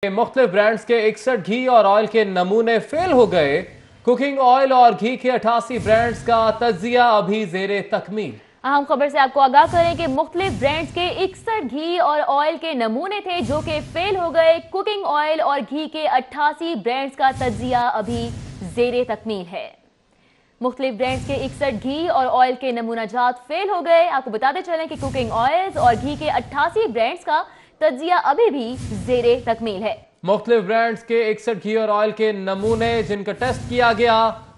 मुख्तलिफ ब्रांड्स के 61 घी और ऑयल के नमूने फेल हो गए। कुकिंग ऑयल और घी के 88 ब्रांड्स का तज्जिया अभी ज़ेरे तकमील। अहम खबर से आपको आगाह करें कि मुख्तलिफ ब्रांड्स के 61 घी और ऑयल के नमूने थे जो कि फेल हो गए। कुकिंग ऑयल और घी के 88 ब्रांड्स का तज्जिया अभी ज़ेरे तकमील है। मुख्तलिफ ब्रांड्स के 61 घी और ऑयल के नमूनाजात फेल हो गए। आपको बताते चलें कि कुकिंग ऑयल्स और घी के 88 ब्रांड्स का तज्जिया अभी भी ज़ेरे तकमील है। मुख्तलिफ ब्रांड्स के 61 घी और ऑयल के नमूने जिनका टेस्ट किया गया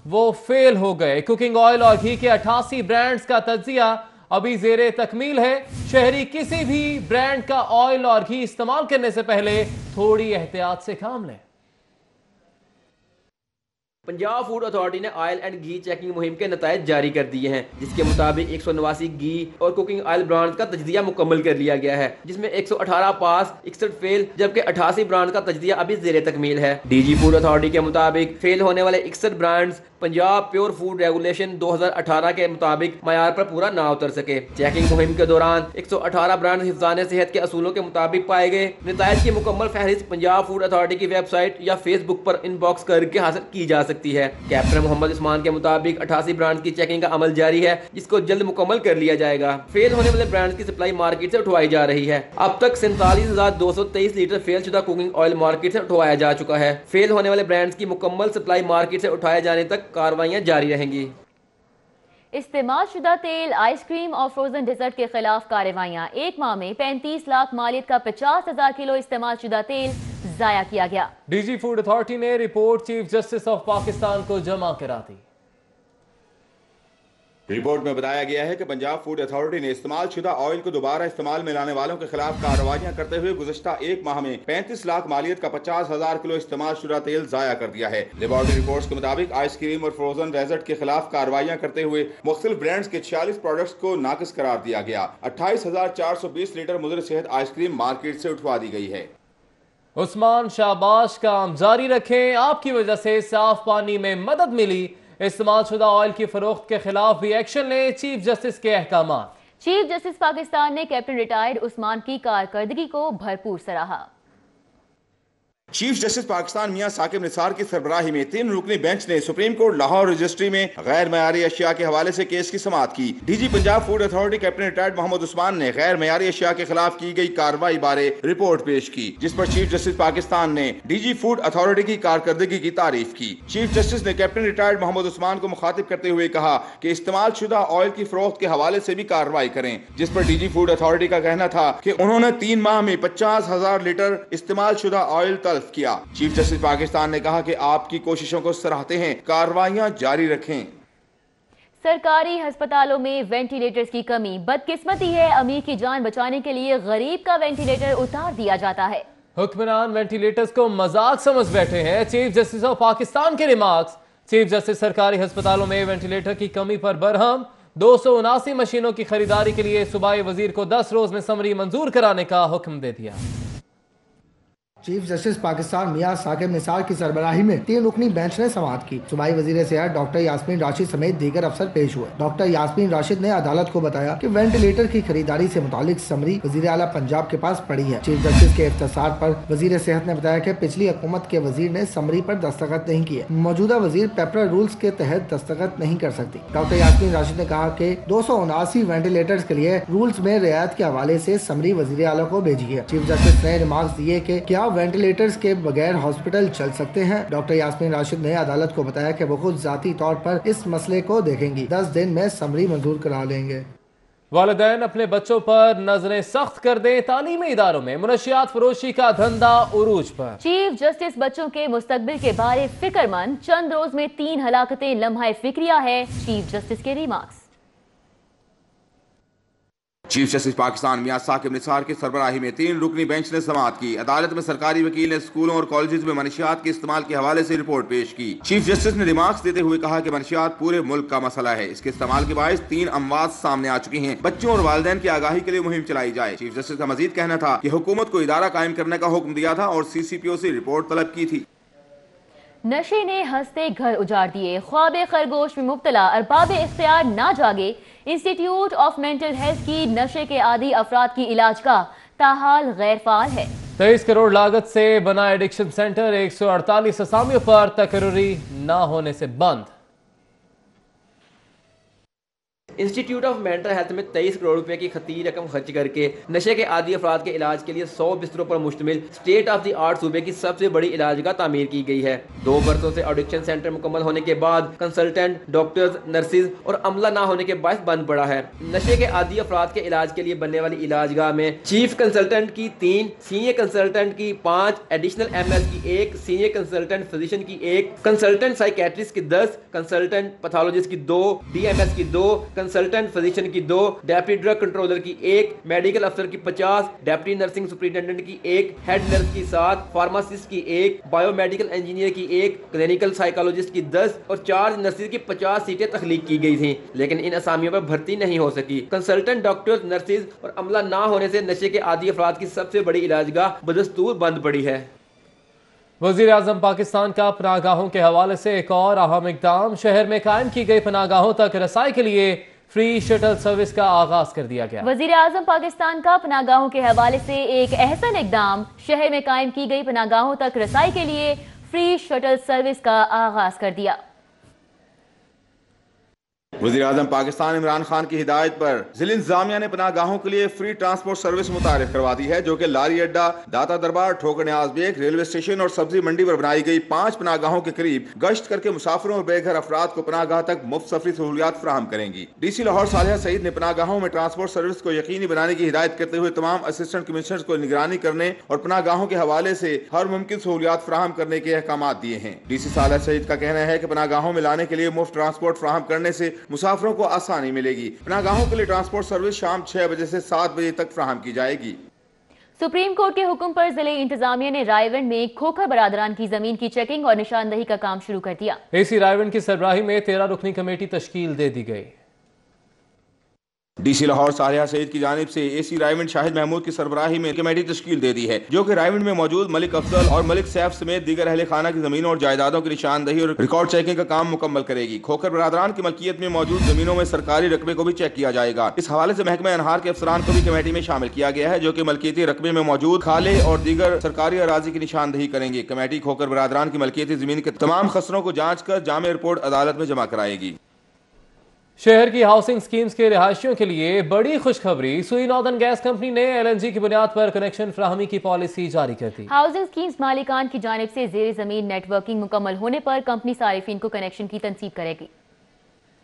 वो फेल हो गए। कुकिंग ऑयल और घी के 88 ब्रांड्स का तज्जिया अभी ज़ेरे तकमील है। शहरी किसी भी ब्रांड का ऑयल और घी इस्तेमाल करने से पहले थोड़ी एहतियात से काम लें। पंजाब फूड अथॉरिटी ने ऑयल एंड घी चेकिंग मुहिम के नतायज जारी कर दिए हैं, जिसके मुताबिक 189 घी और कुकिंग ऑयल ब्रांड का तजदिया मुकम्मल कर लिया गया है, जिसमें 118 पास, 61 फेल, जबकि 88 ब्रांड का तजदिया अभी ज़ेरे तकमील है। डीजी फूड अथॉरिटी के मुताबिक फेल होने वाले 61 brands Punjab pure food regulation 2018 के मुताबिक मयार पर पूरा ना उतर सके। चेकिंग मुहिम के दौरान 118 ब्रांड हिफ्ज़ान सेहत के असूलों के मुताबिक पाए गए। नतायज की मुकम्मल फहरिस्त पंजाब फूड अथॉरिटी की वेबसाइट या फेसबुक पर इनबॉक्स करके हासिल की जा सकती है। कैप्टन मोहम्मद उस्मान के मुताबिक 88 ब्रांड की चेकिंग का अमल जारी है, जिसको जल्द मुकम्मल कर लिया जाएगा। फेल होने वाले ब्रांड्स की सप्लाई मार्केट से उठवाई जा रही है। अब तक 47,223 लीटर फेल शुदा कुकिंग ऑयल मार्केट से उठवाया जा चुका है। फेल होने वाले ब्रांड्स की मुकम्मल सप्लाई मार्केट से उठाए जाने तक कार्रवाइयां जारी रहेंगी। इस्तेमाल शुदा तेल, आइसक्रीम और फ्रोजन डेजर्ट के खिलाफ कार्रवाइयां। एक माह में 35 लाख मालियत का 50,000 किलो इस्तेमाल शुदा तेल जाया किया गया। डीजी फूड अथॉरिटी ने report chief justice of Pakistan को जमा करा दी। रिपोर्ट में बताया गया है कि पंजाब फूड अथॉरिटी ने इस्तेमाल शुदा ऑयल को दोबारा इस्तेमाल में लाने वालों के खिलाफ कार्रवाइयां करते हुए गुज़श्ता एक माह में 35 लाख मालियत का 50,000 किलो इस्तेमाल शुदा तेल जाया कर दिया है। लेबॉर्टरी रिपोर्ट्स के मुताबिक आइसक्रीम और फ्रोजन डेजर्ट के खिलाफ कार्रवाइयां करते हुए मुख्तलिफ ब्रांड्स के 46 प्रोडक्ट्स को नाकिस करार दिया गया। 28,420 लीटर मुदर सेहत आइसक्रीम मार्केट से उठवा दी गई है। उस्मान शाबाश, काम जारी रखें। आपकी वजह से साफ पानी में मदद मिली। इस्तेमाल शुदा ऑयल की फरोख्त के खिलाफ भी एक्शन लें, चीफ जस्टिस के अहकामात। चीफ जस्टिस पाकिस्तान ने कैप्टन रिटायर्ड उस्मान की कारकर्दगी को भरपूर सराहा। चीफ जस्टिस पाकिस्तान मियां साकिब निसार की सरबराही में 3 रुकनी बेंच ने सुप्रीम कोर्ट लाहौर रजिस्ट्री में गैर मयारी अशिया के हवाले से केस की समाअत की। DG Punjab food authority captain retired Mohammad Usman ने गैर मयारी अशिया के खिलाफ की गई कार्रवाई बारे रिपोर्ट पेश की, जिस पर चीफ जस्टिस पाकिस्तान ने डीजी फूड अथॉरिटी की कारकर्दगी की तारीफ की। चीफ जस्टिस ने कैप्टन रिटायर्ड मोहम्मद उस्मान को मुखातिब करते हुए कहा कि इस्तेमाल शुदा ऑयल की फरोख्त के हवाले से भी कार्रवाई करें, जिस पर डीजी फूड अथॉरिटी का कहना था कि उन्होंने 3 माह में 50,000 लीटर इस्तेमाल शुदा ऑयल किया। चीफ जस्टिस पाकिस्तान ने कहा कि आपकी कोशिशों को सराहते हैं, कार्रवाइयां जारी रखें। सरकारी अस्पतालों में वेंटिलेटर्स की कमी बदकिस्मती है। अमीर की जान बचाने के लिए गरीब का वेंटिलेटर उतार दिया जाता है। हुक्मरान वेंटिलेटर्स को मजाक समझ बैठे हैं। चीफ जस्टिस ऑफ पाकिस्तान के रिमार्क्स। चीफ जस्टिस सरकारी अस्पतालों में वेंटिलेटर की कमी पर बरहम। 279 मशीनों की खरीदारी के लिए सूबाई वजीर को 10 रोज में समरी मंजूर कराने का हुक्म दे दिया। चीफ जस्टिस पाकिस्तान मियां साकिब निसार की सरबराही में 3 रुकनी बेंच ने समाअत की। सूबाई वजीर सेहत डॉक्टर यास्मीन राशिद समेत दीगर अफसर पेश हुए। डॉक्टर यास्मीन राशिद ने अदालत को बताया कि वेंटिलेटर की खरीदारी से मुतालिक समरी वजीर आला पंजाब के पास पड़ी है। चीफ जस्टिस के इख्तिसार पर वजीर सेहत ने बताया कि पिछली हुकूमत के वजीर ने समरी पर दस्तखत नहीं किए। मौजूदा वजीर पेपर रूल्स के तहत दस्तखत नहीं कर सकती। डॉक्टर यास्मीन राशिद ने कहा कि 279 वेंटिलेटर्स के लिए रूल्स में रियायत के हवाले से समरी वजीर आला को भेजी है। चीफ जस्टिस ने रिमार्क्स दिए कि क्या वेंटिलेटर्स के बगैर हॉस्पिटल चल सकते हैं। डॉक्टर यास्मीन राशिद ने अदालत को बताया कि वो खुद जाती तौर पर इस मसले को देखेंगी। 10 दिन में समरी मंजूर करा लेंगे। वालिदैन अपने बच्चों पर नजरें सख्त कर दें। तालीमी इदारों में मुनशियात फरोशी का धंधा उरूज पर। चीफ जस्टिस बच्चों के मुस्तकबिल के बारे फिक्रमंद। चंद रोज में 3 हलाकतें लम्हा फिक्रिया है। चीफ जस्टिस के रिमार्क्स। चीफ जस्टिस पाकिस्तान मियां साकिब निसार की सरबराही में 3 रुकनी बेंच ने समाअत की। अदालत में सरकारी वकील ने स्कूलों और कॉलेजेस में मनशियात के इस्तेमाल के हवाले से रिपोर्ट पेश की। चीफ जस्टिस ने रिमार्क्स देते हुए कहा कि मनशियात पूरे मुल्क का मसला है। इसके इस्तेमाल के बायस 3 अमवात सामने आ चुकी हैं। बच्चों और वालिदैन की आगाही के लिए मुहिम चलाई जाए। चीफ जस्टिस का मजीद कहना था कि हुकूमत को इदारा कायम करने का हुक्म दिया था और CCPO से रिपोर्ट तलब की थी। नशे ने हंसते घर उजाड़ दिए। ख्वाब खरगोश में मुब्तला अरबाब इख्तियार ना जागे। इंस्टीट्यूट ऑफ मेंटल हेल्थ की नशे के आदी अफराद की इलाज का ताहाल गैर फाल है। 23 करोड़ लागत से बना एडिक्शन सेंटर 148 असामियों पर तकर्री न होने से बंद। इंस्टीट्यूट ऑफ मेंटल हेल्थ में 23 करोड़ रुपए की खतीर रकम खर्च करके नशे के आदी अफराद के इलाज के लिए 100 बिस्तरों पर मुश्तमिल स्टेट ऑफ द आर्ट सूबे की सबसे बड़ी इलाजगाह तामीर की गई है। 2 बरसों से एडिक्शन सेंटर मुकम्मल होने के बाद कंसल्टेंट, डॉक्टर्स, नर्सिस और अमला ना होने के बायस बंद पड़ा है। नशे के आदी अफराद के इलाज के लिए बनने वाली इलाजगाह में चीफ कंसल्टेंट की 3, सीनियर कंसल्टेंट की 5, एडिशनल MS की 1, सीनियर कंसल्टेंट फिजिशियन की 1, कंसल्टेंट साइकेट्रिस्ट की 10, कंसल्टेंट पैथोलॉजिस्ट की 2, DMS की 2, कंसल्टेंट फिजिशियन की 2, डेप्टी ड्रग कंट्रोलर की 1, मेडिकल अफसर की 50, डेप्टी नर्सिंग सुपरिटेंडेंट की 1, हेड नर्स की 7, फार्मासिस्ट की 1, बायोमेडिकल इंजीनियर की 1, क्लिनिकल साइकोलॉजिस्ट की 10 और 4 नर्सिस की 50 सीटें तख्लीक की गई थी, लेकिन इन असामियों पर भर्ती नहीं हो सकी। कंसल्टेंट डॉक्टर्स, नर्सिस और अमला ना होने से नशे के आदी अफराद की सबसे बड़ी इलाजगाह बदस्तूर बंद पड़ी है। वज़ीर आज़म पाकिस्तान का पनाहगाहों के हवाले से एक और अहम इक़दाम, शहर में कायम की गई पनाहगाहों तक रसाई के लिए फ्री शटल सर्विस का आगाज कर दिया गया। वज़ीर आज़म पाकिस्तान का पनाहगाहों के हवाले से एक अहसन इक़दाम, शहर में कायम की गई पनाहगाहों तक रसाई के लिए फ्री शटल सर्विस का आगाज कर दिया। वज़ीर आज़म पाकिस्तान इमरान खान की हिदायत पर ज़िला इंतज़ामिया ने पनाहगाहों के लिए फ्री ट्रांसपोर्ट सर्विस मुतारिफ करवा दी है, जो कि लारी अड्डा, दाता दरबार, ठोकर न्याज बेग, रेलवे स्टेशन और सब्जी मंडी पर बनाई गई 5 पनाहगाहों के करीब गश्त करके मुसाफिरों और बेघर अफराद को पनाहगाह तक मुफ्त सफरी सहूलियात फराहम करेंगी। DC लाहौर सालिहा सईद ने पनाहगाहों में ट्रांसपोर्ट सर्विस को यकीनी बनाने की हिदायत करते हुए तमाम असिस्टेंट कमिश्नर को निगरानी करने और पनाहगाहों के हवाले से हर मुमकिन सहूलियात फराहम करने के अहकाम दिए हैं। DC सालिहा सईद का कहना है कि पनाहगाहों में लाने के लिए मुफ्त ट्रांसपोर्ट फराहम करने से मुसाफिरों को आसानी मिलेगी। पनाहगाहों के लिए ट्रांसपोर्ट सर्विस शाम 6 बजे से 7 बजे तक फराहम की जाएगी। सुप्रीम कोर्ट के हुक्म पर जिले इंतजामिया ने रायवंड में खोखर बरादरान की जमीन की चेकिंग और निशानदही का काम शुरू कर दिया। AC रायवंड की सरबराही में 13 रुकनी कमेटी तश्कील दे दी गई। DC लाहौर सालिहा सईद की जानिब से AC रायवंड शाहिद महमूद की सरबराही में कमेटी तश्कील दे दी है, जो कि रायवंड में मौजूद मलिक अफजल और मलिक सैफ समेत दीगर अहले खाना की जमीनों और जायदादों की निशानदही और रिकॉर्ड चेकिंग का काम मुकम्मल करेगी। खोखर बरादरान की मलकियत में मौजूद जमीनों में सरकारी रकबे को भी चेक किया जाएगा। इस हवाले से महकमा अनहार के अफसरान को भी कमेटी में शामिल किया गया है, जो कि मलकियती रकबे में मौजूद खाले और दीगर सरकारी अराजी की निशानदही करेंगे। कमेटी खोखर बरादरान की मलकियती जमीन के तमाम खसरों को जाँच कर जामे रिपोर्ट अदालत में जमा कराएगी। शहर की हाउसिंग स्कीम्स के रिहायशियों के लिए बड़ी खुशखबरी, सुई नॉर्दर्न गैस कंपनी ने LNG की बुनियाद पर कनेक्शन फराहमी की पॉलिसी जारी कर दी। हाउसिंग स्कीम्स मालिकान की जानिब से ज़ेरे ज़मीन नेटवर्किंग मुकम्मल होने पर कंपनी सारिफिन को कनेक्शन की तनसीब करेगी।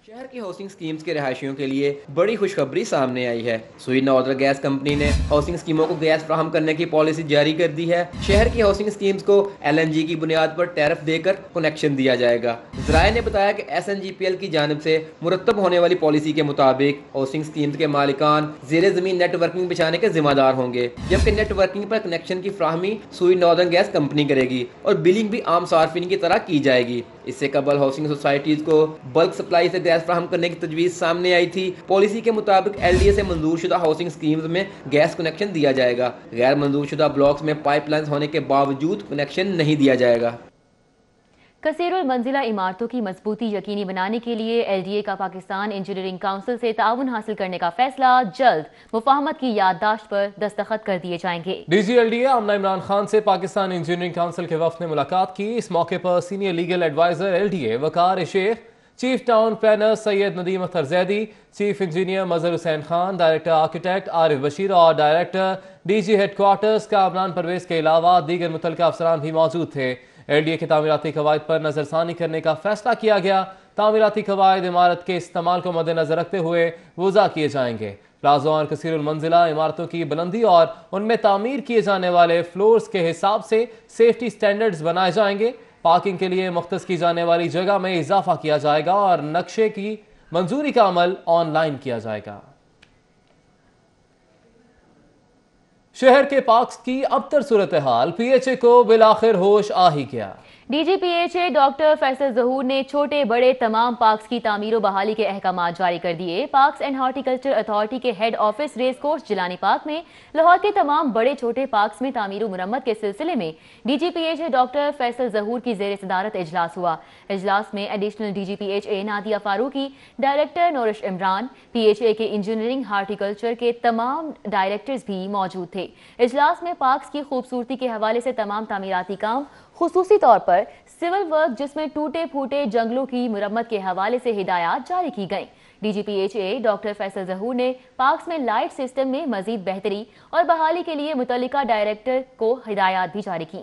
शहर की हाउसिंग स्कीम्स के रहायशियों के लिए बड़ी खुशखबरी सामने आई है। सुई नॉर्दर्न गैस कंपनी ने हाउसिंग स्कीमों को गैस फराहम करने की पॉलिसी जारी कर दी है। शहर की हाउसिंग स्कीम्स को LNG की बुनियाद पर टैरिफ देकर कनेक्शन दिया जाएगा। ज़राए ने बताया कि SNGPL की जानिब से मुरतब होने वाली पॉलिसी के मुताबिक हाउसिंग स्कीम्स के मालिकान ज़ेरे ज़मीन नेटवर्किंग बिछाने के जिम्मेदार होंगे, जबकि नेटवर्किंग पर कनेक्शन की फराहमी सुई नॉर्दर्न गैस कंपनी करेगी और बिलिंग भी आम सार्फिन की तरह की जाएगी। इससे कबल हाउसिंग सोसाइटीज को बल्क सप्लाई से गैस फराहम करने की तजवीज़ सामने आई थी। पॉलिसी के मुताबिक LDA से मंजूर शुदा हाउसिंग स्कीम्स में गैस कनेक्शन दिया जाएगा। गैर मंजूर शुदा ब्लॉक्स में पाइपलाइन होने के बावजूद कनेक्शन नहीं दिया जाएगा। कसीरुल मंजिला इमारतों की मजबूती यकीनी बनाने के लिए LDA का पाकिस्तान इंजीनियरिंग काउंसिल से ताउन हासिल करने का फैसला जल्द मुफाहमत की याददाश्त पर दस्तखत कर दिए जाएंगे। DG LDA आमना इमरान खान से पाकिस्तान इंजीनियरिंग काउंसिल के वफ्द ने मुलाकात की। इस मौके पर senior legal advisor LDA Waqar Sheikh, chief town planner Syed Nadeem Akhtar Zaidi, chief engineer Mazhar Hussain Khan, director architect Arif Bashir और director DG headquarters Kamran Pervez के अलावा दीगर मुतल्लिका अफसरान भी मौजूद थे। LDA के तामीराती कवायद पर नजरसानी करने का फैसला किया गया। तामीराती कवायद इमारत के इस्तेमाल को मद्देनजर रखते हुए वज़ा किए जाएंगे। प्लाजा और कसीरुल मंजिला इमारतों की बुलंदी और उनमें तामीर किए जाने वाले फ्लोर्स के हिसाब से सेफ्टी स्टैंडर्ड्स बनाए जाएंगे। पार्किंग के लिए मुख्तस की जाने वाली जगह में इजाफा किया जाएगा और नक्शे की मंजूरी का अमल ऑनलाइन किया जाएगा। शहर के पार्क्स की अबतर सूरत हाल, PHA को बिलाखिर होश आ ही गया। DGPHA डॉक्टर फैसल ज़हूर ने छोटे बड़े तमाम पार्क्स की तामीर व बहाली के अहकामात जारी कर दिए। पार्क्स एंड हॉर्टिकल्चर अथॉरिटी के head office race course Jilani park में लाहौर के तमाम बड़े छोटे पार्क्स में तामीर व मुरम्मत के सिलसिले में DGPHA डॉक्टर फैसल ज़हूर की ज़ेर सदारत इजलास हुआ। इजलास में additional DGPHA Nadia Farooqui, director Naurish Imran, PHA के इंजीनियरिंग हार्टिकल्चर के तमाम डायरेक्टर्स भी मौजूद थे। इजलास में पार्क्स की खूबसूरती के हवाले से तमाम तामीराती काम, खुसूसी तौर पर सिविल वर्क जिसमें टूटे फूटे जंगलों की मुरम्मत के हवाले से हिदायत जारी की गईं। DGPHA डॉक्टर फैसल ज़हूर ने पार्क्स में लाइट सिस्टम में मजीद बेहतरी और बहाली के लिए मुतल्लिका डायरेक्टर को हिदायत भी जारी की।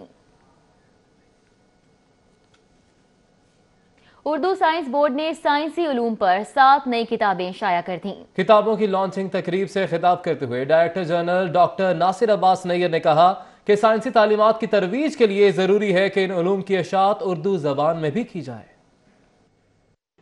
उर्दू साइंस बोर्ड ने साइंसी उलूम पर 7 नई किताबें शाया कर दी। किताबों की लॉन्चिंग तकरीब से खिताब करते हुए director general doctor Nasir Abbas Nayyar ने कहा कि साइंसी तालीमात की तरवीज के लिए जरूरी है कि इन उलूम की इशाअत उर्दू जबान में भी की जाए।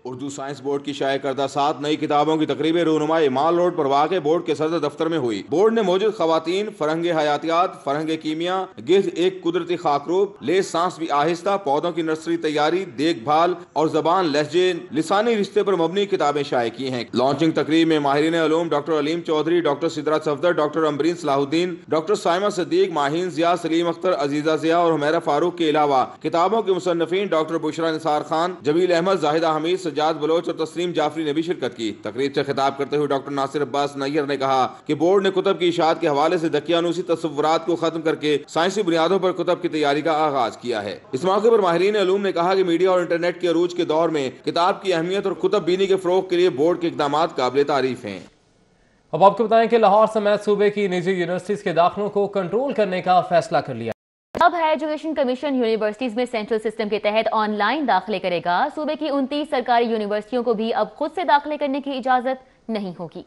उर्दू साइंस बोर्ड की शाया करदा 7 नई किताबों की तकरीब रूनुमाई माल रोड पर वाक़ बोर्ड के सदर दफ्तर में हुई। बोर्ड ने मौजूद खवातीन, फरहंग हयातियात, फरहंग कीमिया, गिर्द एक कुदरती खाकरूब, ले सांस भी आहिस्ता, पौधों की नर्सरी तैयारी, देखभाल और जबान लहजे लिसानी रिश्ते पर मबनी किताबें शाया की हैं। लॉन्चिंग तकरीब में माहिरीन उलूम doctor Aleem Chaudhry, doctor Sidra Safdar, doctor Ambreen Salahuddin, doctor Saima Sadiq, Maheen Zia, Saleem Akhtar, Aziza Zia और हुमैरा फारूक के अलावा किताबों के मुसन्निफीन डॉक्टर बुशरा निसार खान, जमील अहमद, जाहिदा हमीद, सज्जाद बलोच और तस्लीम जाफरी ने भी शिरकत की। तकरीब से खिताब करते हुए डॉक्टर नासिर अब्बास नैयर ने कहा कि बोर्ड ने कुतब की इशाअत के हवाले से दकियानूसी तसव्वुरात को खत्म करके साइंसी बुनियादों पर कुतब की तैयारी का आगाज किया है। इस मौके पर माहिरीन उलूम ने कहा कि मीडिया और इंटरनेट के अरूज के दौर में किताब की अहमियत और कुतब बीनी के फरोग के लिए बोर्ड के इक़दामात काबिल तारीफ हैं। अब आपको बताएं कि लाहौर समेत सूबे की निजी यूनिवर्सिटीज के दाखिलों को कंट्रोल करने का फैसला कर लिया। अब हायर एजुकेशन कमीशन यूनिवर्सिटीज में सेंट्रल सिस्टम के तहत ऑनलाइन दाखिले करेगा। सूबे की 29 सरकारी यूनिवर्सिटियों को भी अब खुद से दाखिले करने की इजाजत नहीं होगी।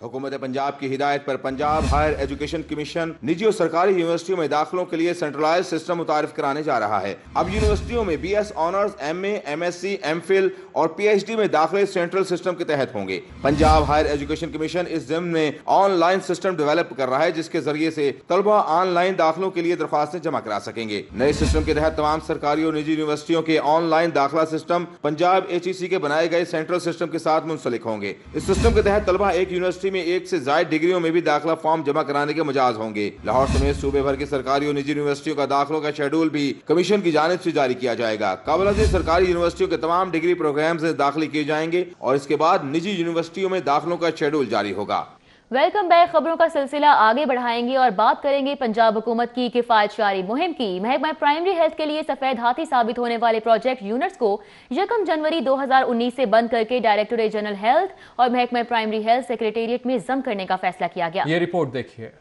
हुकूमत पंजाब की हिदायत पर पंजाब हायर एजुकेशन कमीशन निजी और सरकारी यूनिवर्सिटियों में दाखिलों के लिए सेंट्रलाइज सिस्टम मुतारिफ कराने जा रहा है। अब यूनिवर्सिटियों में BS honours, MA, MSc, MPhil और PhD में दाखिले सेंट्रल सिस्टम के तहत होंगे। पंजाब हायर एजुकेशन कमीशन इस ज़िम्न में ऑनलाइन सिस्टम डेवलप कर रहा है जिसके जरिए से तलबा ऑनलाइन दाखिलों के लिए दरख्वास्तें जमा करा सकेंगे। नए सिस्टम के तहत तमाम सरकारी और निजी यूनिवर्सिटियों के ऑनलाइन दाखिला सिस्टम पंजाब HEC के बनाए गए सेंट्रल सिस्टम के साथ मुंसलिक होंगे। इस सिस्टम के तहत तलबा एक यूनिवर्सिटी में एक से ज्यादा डिग्रियों में भी दाखिला फॉर्म जमा कराने के मजाज होंगे। लाहौर समेत सूबे भर की सरकारी और निजी यूनिवर्सिटियों का दाखिलों का शेड्यूल भी कमीशन की जानिब से जारी किया जाएगा। काबिल सरकारी यूनिवर्सिटियों के तमाम डिग्री प्रोग्राम से दाखिले किए जाएंगे और इसके बाद निजी यूनिवर्सिटियों में दाखिलों का शेड्यूल जारी होगा। Welcome back. खबरों का सिलसिला आगे बढ़ाएंगे और बात करेंगे पंजाब हुकूमत की किफायतशारी मुहिम की। महकमा प्राइमरी हेल्थ के लिए सफेद हाथी साबित होने वाले प्रोजेक्ट यूनिट्स को 1 जनवरी 2019 से बंद करके डायरेक्टोरेट जनरल हेल्थ और महकमा प्राइमरी हेल्थ सेक्रेटेरिएट में जम करने का फैसला किया गया। ये रिपोर्ट देखिए।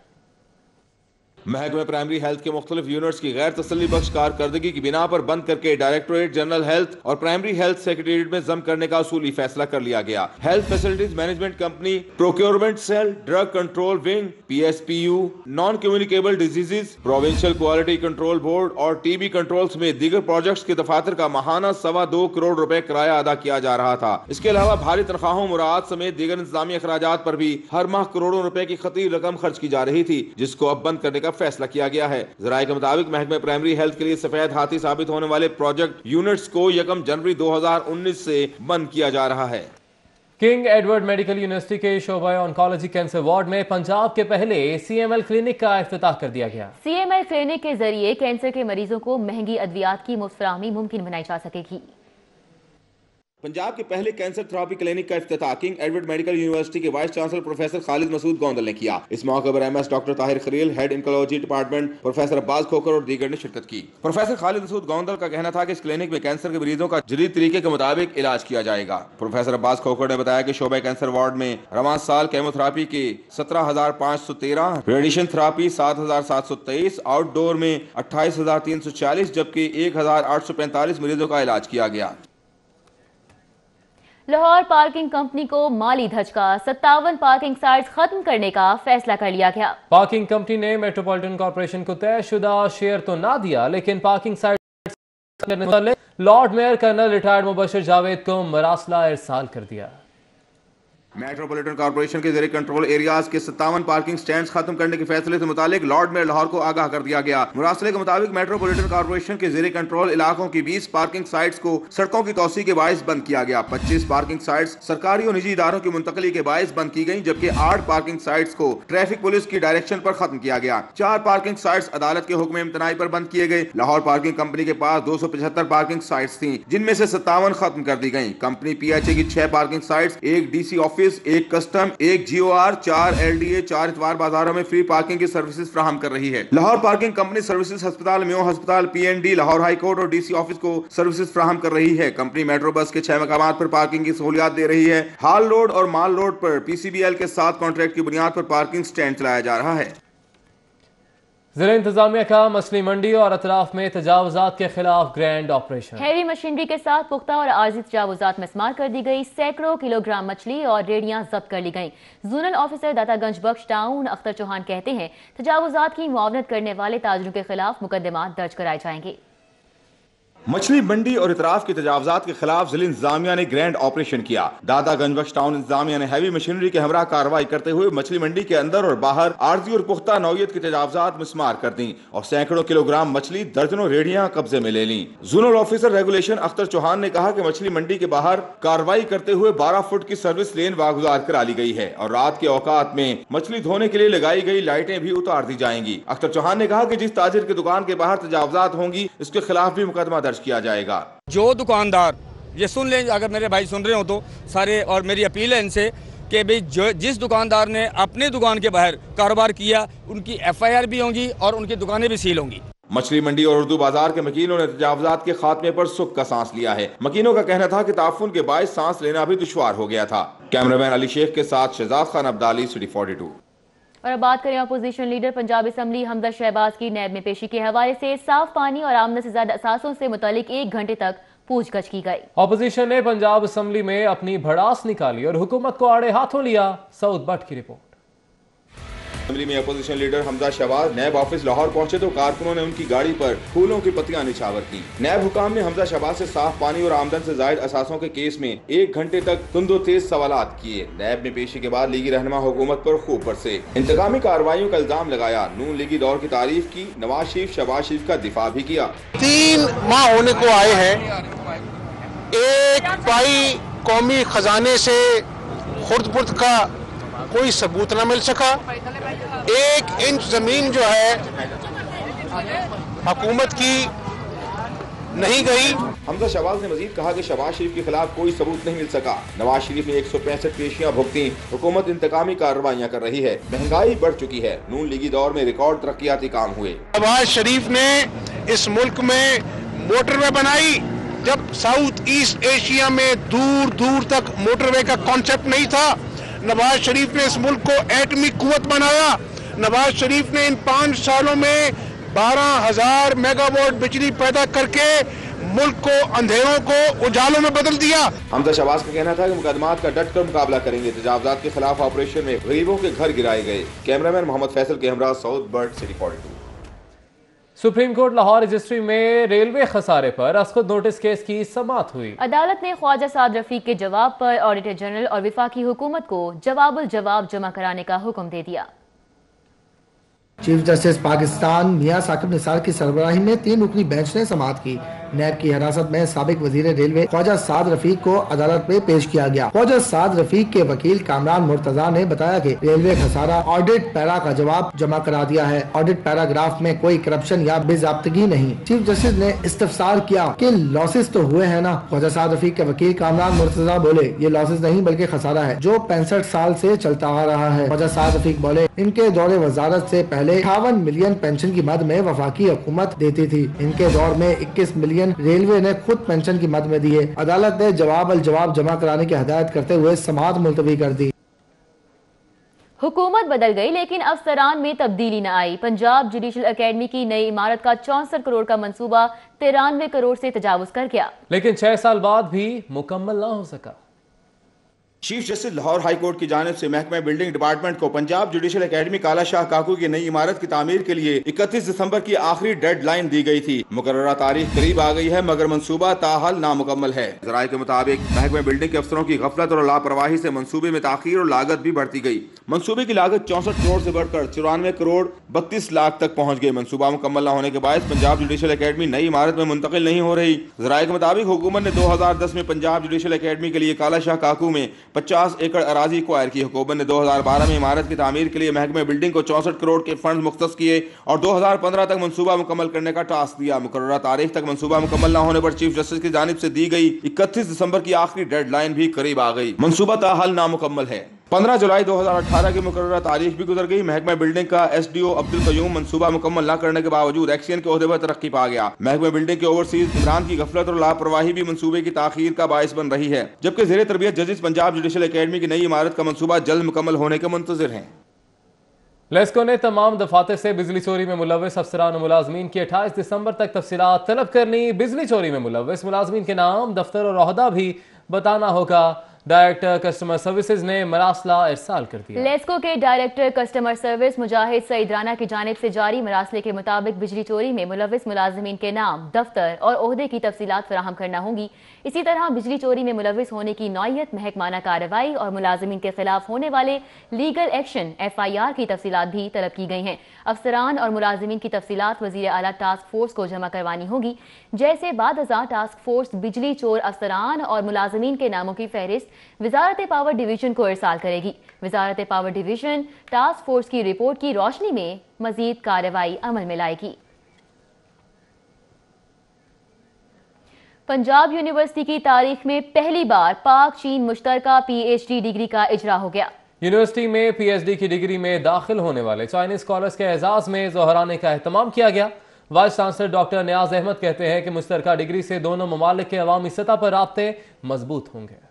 महकमा प्राइमरी हेल्थ के मुख्तलिफ यूनिट्स की गैर तसल्ली बख्श कारकर्दगी की बिना पर बंद करके डायरेक्टोरेट जनरल हेल्थ और प्राइमरी हेल्थ सेक्रेटेरिएट में जम करने का उसूली फैसला कर लिया गया। Health facilities management company, procurement cell, drug control wing, PSPU, non communicable diseases, provincial quality control board और TB कंट्रोल समेत दीगर प्रोजेक्ट्स के दफातर का माहाना 2.25 करोड़ रुपए किराया अदा किया जा रहा था। इसके अलावा भारी तनख्वाहों, मुराद समेत दीगर इंतजामी अखराजात पर भी हर माह करोड़ों रुपए की खतीर रकम खर्च की जा रही थी, जिसको अब बंद करने का फैसला किया गया है। जराये के मुताबिक महकमा प्राइमरी हेल्थ के लिए सफेद हाथी साबित होने वाले प्रोजेक्ट यूनिट्स को 1 जनवरी 2019 से बंद किया जा रहा है। किंग एडवर्ड मेडिकल यूनिवर्सिटी के शोबा ऑन्कोलॉजी कैंसर वार्ड में पंजाब के पहले CML क्लिनिक का इफ्तिताह कर दिया गया। CML क्लिनिक के जरिए कैंसर के मरीजों को महंगी अद्वियात की मुफ्त फराहमी मुमकिन बनाई जा सकेगी। पंजाब के पहले कैंसर थेरेपी क्लिनिक का इफ्तिताह किंग एडवर्ड मेडिकल यूनिवर्सिटी के vice chancellor professor Khalid Masood Gondal ने किया। इस मौके पर MS doctor Tahir Khalil, head oncology department, professor Abbas Khokhar और दीगर ने शिरकत की। प्रोफेसर खालिद मसूद गोंदल का कहना था कि इस क्लिनिक में कैंसर के मरीजों का जदीद तरीके के मुताबिक इलाज किया जाएगा। प्रोफेसर अब्बास खोकर ने बताया कि शोबा कैंसर वार्ड में रवां साल केमोथेरेपी के 17,513, रेडिएशन थेरेपी 7,723, आउटडोर में 28,340 जबकि 1,845 मरीजों का इलाज किया गया। लाहौर पार्किंग कंपनी को माली धचका, 57 पार्किंग साइट्स खत्म करने का फैसला कर लिया गया। पार्किंग कंपनी ने मेट्रोपॉलिटन कॉर्पोरेशन को तयशुदा शेयर तो ना दिया, लेकिन parking site lord mayor colonel retired Mubashar Javed को मरासला इरसाल कर दिया। मेट्रोपॉलिटन कॉर्पोरेशन के जरिए कंट्रोल एरियाज के 57 पार्किंग स्टैंड खत्म करने के फैसले से मुतालिक लॉर्ड मेयर लाहौर को आगाह कर दिया गया। मुरासले के मुताबिक मेट्रोपॉलिटन कॉर्पोरेशन के जरिए कंट्रोल इलाकों की 20 पार्किंग साइट्स को सड़कों की तोसी के बायस बंद किया गया। 25 पार्किंग साइट्स सरकारी और निजी इदारों की मुंतकली के बायस बंद की गई, जबकि 8 पार्किंग साइट्स को ट्रैफिक पुलिस की डायरेक्शन पर खत्म किया गया। 4 पार्किंग साइट्स अदालत के हुक्म इम्तनाई पर बंद किए गए। लाहौर पार्किंग कंपनी के पास 275 पार्किंग साइट्स थी, जिनमें से 57 खत्म कर दी गई। कंपनी PHA की 6 parking sites, 1 DC office, 1 custom, 1 GOR, 4 LDA, 4 इतवार बाजारों में फ्री पार्किंग की सर्विसेज फराहम कर रही है। लाहौर पार्किंग कंपनी सर्विसेज अस्पताल, म्यो अस्पताल, PND, लाहौर हाई कोर्ट और DC ऑफिस को सर्विसेज फराहम कर रही है। कंपनी मेट्रो बस के 6 मकामात पर पार्किंग की सहूलियात दे रही है। हाल रोड और माल रोड पर PCBL के 7 कॉन्ट्रैक्ट की बुनियाद पर पार्किंग स्टैंड चलाया जा रहा है। ज़िला इंतजामिया का मछली मंडी और अतराफ में तजावुजात के खिलाफ ग्रैंड ऑपरेशन। हैवी मशीनरी के साथ पुख्ता और आर्जी तजावुजात मिस्मार कर दी गई। सैकड़ों किलोग्राम मछली और रेडियां जब्त कर ली गईं। जोनल ऑफिसर दातागंज बख्श टाउन अख्तर चौहान कहते हैं तजावुजात की मुआवनत करने वाले ताजरों के खिलाफ मुकदमात दर्ज कराए जाएंगे। मछली मंडी और इतराफ की तजावजात के खिलाफ जिला इंतजामिया ने ग्रैंड ऑपरेशन किया। दातागंज बख्श टाउन इंतजामिया ने हैवी मशीनरी के हमरा कार्रवाई करते हुए मछली मंडी के अंदर और बाहर आर्जी और पुख्ता नौयत की तजावजात मिस्मार कर दी और सैकड़ों किलोग्राम मछली, दर्जनों रेडियां कब्जे में ले ली। Zonal officer regulation Akhtar Chauhan ने कहा कि मछली मंडी के बाहर कार्रवाई करते हुए 12 फुट की सर्विस लेन वागुजार करा ली गई है और रात के औकात में मछली धोने के लिए लगाई गई लाइटें भी उतार दी जाएंगी। अख्तर चौहान ने कहा कि जिस ताजिर की दुकान के बाहर तजावजात होंगी उसके खिलाफ भी मुकदमा दर्ज किया जाएगा। जो दुकानदार, ये सुन लें अगर मेरे भाई सुन रहे हो तो सारे, और मेरी अपील है इनसे कि भाई जिस दुकानदार ने अपने दुकान के बाहर कारोबार किया उनकी FIR भी होंगी और उनकी दुकानें भी सील होंगी। मछली मंडी और उर्दू बाजार के मकीनों ने तजावजात के खात्मे पर सुख का सांस लिया है। मकीनों का कहना था कि ताफुन के बायस सांस लेना भी दुश्वार हो गया था। कैमरामैन अली शेख के साथ शहजाद खान अब्दाली, सिटी 42। और अब बात करें opposition leader Punjab assembly Hamza Shahbaz की नैब में पेशी के हवाले से साफ पानी और आमदन से ज्यादा असासों से मुतालिक 1 घंटे तक पूछगछ की गई। अपोजिशन ने पंजाब असम्बली में अपनी भड़ास निकाली और हुकूमत को आड़े हाथों लिया। सऊद भट्ट की रिपोर्ट। असेंबली में अपोजिशन लीडर हमजा शहबाज नैब ऑफिस लाहौर पहुंचे तो कारकुनों ने उनकी गाड़ी पर फूलों की पत्तियां निछावर की। नैब हुकाम ने हमजा शहबाज से साफ पानी और आमदन से जायद असासों के केस में 1 घंटे तक तुंदो तेज सवालात किए। नैब में पेशी के बाद लीगी रहनुमा हुकूमत पर खूब बरसे, इंतकामी कार्रवाइयों का इल्जाम लगाया। नून लीगी दौर की तारीफ की। नवाज शरीफ शहबाज शरीफ का दिफा भी किया। 3 माह होने को आए हैं, एक पाई कौमी खजाने से खुर्द-बुर्द का कोई सबूत न मिल सका। 1 इंच जमीन जो है हुकूमत की नहीं गई। हमजा शहबाज ने मजीद कहा कि शहबाज शरीफ के खिलाफ कोई सबूत नहीं मिल सका। नवाज शरीफ ने 165 पेशियां भुगती। हुकूमत इंतकामी कार्रवाइयां कर रही है। महंगाई बढ़ चुकी है। नून लीगी दौर में रिकॉर्ड तरक्याती काम हुए। शहबाज शरीफ ने इस मुल्क में मोटरवे बनाई जब साउथ ईस्ट एशिया में दूर दूर तक मोटरवे का कॉन्सेप्ट नहीं था। नवाज शरीफ ने इस मुल्क को एटमी कुव्वत बनाया। नवाज शरीफ ने इन 5 सालों में 12,000 मेगावाट बिजली पैदा करके मुल्क को अंधेरों को उजालों में बदल दिया। हमजा शहबाज का कहना था कि मुकदमात का डट कर मुकाबला करेंगे। तजावजात के खिलाफ ऑपरेशन में गरीबों के घर गिराए गए। कैमरामैन मोहम्मद फैसल के हमरा, south bird, city 42। Supreme court Lahore registry में रेलवे खसारे पर असखुद नोटिस केस की समाअत हुई। अदालत ने ख्वाजा साद रफीक के जवाब पर ऑडिटर जनरल और वफाकी हुकूमत को जवाबुल जवाब जमा कराने का हुक्म दे दिया। चीफ जस्टिस पाकिस्तान मियां साकिब निसार की सरबराही में 3 रुकनी बेंच ने समाअत की। नैब की हिरासत में साबिक वजीर रेलवे ख्वाजा साद रफीक को अदालत में पेश किया गया। ख्वाजा साद रफीक के वकील कामरान मुर्तजा ने बताया कि रेलवे खसारा ऑडिट पैरा का जवाब जमा करा दिया है। ऑडिट पैराग्राफ में कोई करप्शन या बेजाब्तगी नहीं। चीफ जस्टिस ने इस्तफसार किया कि लॉसेस तो हुए हैं ना। ख्वाजा साद रफीक के वकील कामरान मुर्तजा बोले ये लॉसेस नहीं बल्कि खसारा है जो 65 साल से चलता आ रहा है। ख्वाजा साद रफीक बोले इनके दौरे वजारत से पहले 58 मिलियन पेंशन की मद में वफाकी हुकूमत देती थी। इनके दौर में 21 मिलियन रेलवे ने खुद पेंशन की मद में दिए। अदालत ने जवाब अल जवाब जमा कराने की हदायत करते हुए समाअत मुलतवी कर दी। हुकूमत बदल गई लेकिन अफसरान में तब्दीली न आई। पंजाब जुडिशल एकेडमी की नई इमारत का 64 करोड़ का मंसूबा 93 करोड़ से तजावुज कर गया, लेकिन 6 साल बाद भी मुकम्मल न हो सका। Chief justice Lahore high court की जानिब से महकमा बिल्डिंग डिपार्टमेंट को पंजाब जुडिशल एकेडमी काला शाह काकू की नई इमारत की तामीर के लिए 31 दिसंबर की आखिरी डेडलाइन दी गई थी। मुकर्ररा तारीख करीब आ गई है मगर मंसूबा ताहाल नामुकम्मल है। ज़राए के मुताबिक महकमा बिल्डिंग के अफसरों की गफलत और लापरवाही से मंसूबे में ताखीर और लागत भी बढ़ती गई। मंसूबे की लागत 64 करोड़ से बढ़कर 94 करोड़ 32 लाख तक पहुँच गई। मंसूबा मुकम्मल न होने के बायस पंजाब जुडिशल एकेडमी नई इमारत में मुंतकिल नहीं हो रही। ज़राए के मुताबिक हुकूमत ने 2010 में पंजाब जुडिशल एकेडमी के लिए काला शाह काकू में 50 एकड़ अराजी एक्वायर की। हुकूमत ने 2012 में इमारत की तामीर के लिए महकमे बिल्डिंग को 64 करोड़ के फंड मुख्तस किए और 2015 तक मंसूबा मुकम्मल करने का टास्क दिया। मुकर्ररा तारीख तक मंसूबा मुकम्मल न होने पर चीफ जस्टिस की जानिब से दी गई 31 दिसंबर की आखिरी डेडलाइन भी करीब आ गई। मंसूबा ताहाल नामुकम्मल है। 15 जुलाई 2018 की मुकर्ररा तारीख भी गुजर गई। महकमा बिल्डिंग का SDO अब्दुल कयूम मंसूबा मुकम्मल न करने के बावजूद एक्शन के ओहदे पर तरक्की पा गया। महकमा बिल्डिंग के ओवरसीज इमरान की गफलत और लापरवाही भी मंसूबे की ताखीर का बायस बन रही है, जबकि ज़ेरे तरबियत जजेस पंजाब जुडिशल एकेडमी की नई इमारत का मंसूबा जल्द मुकम्मल होने के मुंतज़िर हैं। लेस्को ने तमाम दफातर से बिजली चोरी में मुलव्वस अफसरान और मुलाजमीन की 28 दिसंबर तक तफसीलात तलब करनी। बिजली चोरी में मुलव्वस मुलाजमीन के नाम, दफ्तर और ओहदा भी बताना होगा। डायरेक्टर कस्टमर सर्विसेज ने मरासला इरसाल कर दिया। लेस्को के डायरेक्टर कस्टमर सर्विस मुजाहिद सईद राना की जानिब से जारी मरासले के मुताबिक बिजली चोरी में मुलव्वस मुलाजमीन के नाम, दफ्तर और ओहदे की तफसीलात फराहम करना होंगी। इसी तरह बिजली चोरी में मुलव्वस होने की नौयत, महकमाना कार्रवाई और मुलाजमीन के खिलाफ होने वाले लीगल एक्शन FIR की तफसीलात भी तलब की गई हैं। अफसरान और मुलाजमीन की तफसीलात वज़ीर आला टास्क फोर्स को जमा करवानी होगी। जैसे बाद टास्क फोर्स बिजली चोर अफसरान और मुलाजमीन के नामों की फहरिस्त वजारत पावर डिवीजन को इरसाल करेगी। वजारत पावर डिवीजन टास्क फोर्स की रिपोर्ट की रोशनी में मजीद कार्रवाई अमल में लाएगी। पंजाब यूनिवर्सिटी की तारीख में पहली बार पाक चीन मुश्तरका PhD डिग्री का इजरा हो गया। यूनिवर्सिटी में PhD की डिग्री में दाखिल होने वाले चाइनीज स्कॉलर्स के एजाज में ज़ोहराने का एहतमाम किया गया। वाइस चांसलर डॉक्टर नियाज अहमद कहते हैं कि मुश्तरका डिग्री से दोनों ममालिक के अवामी सतह पर राब्ते मजबूत होंगे।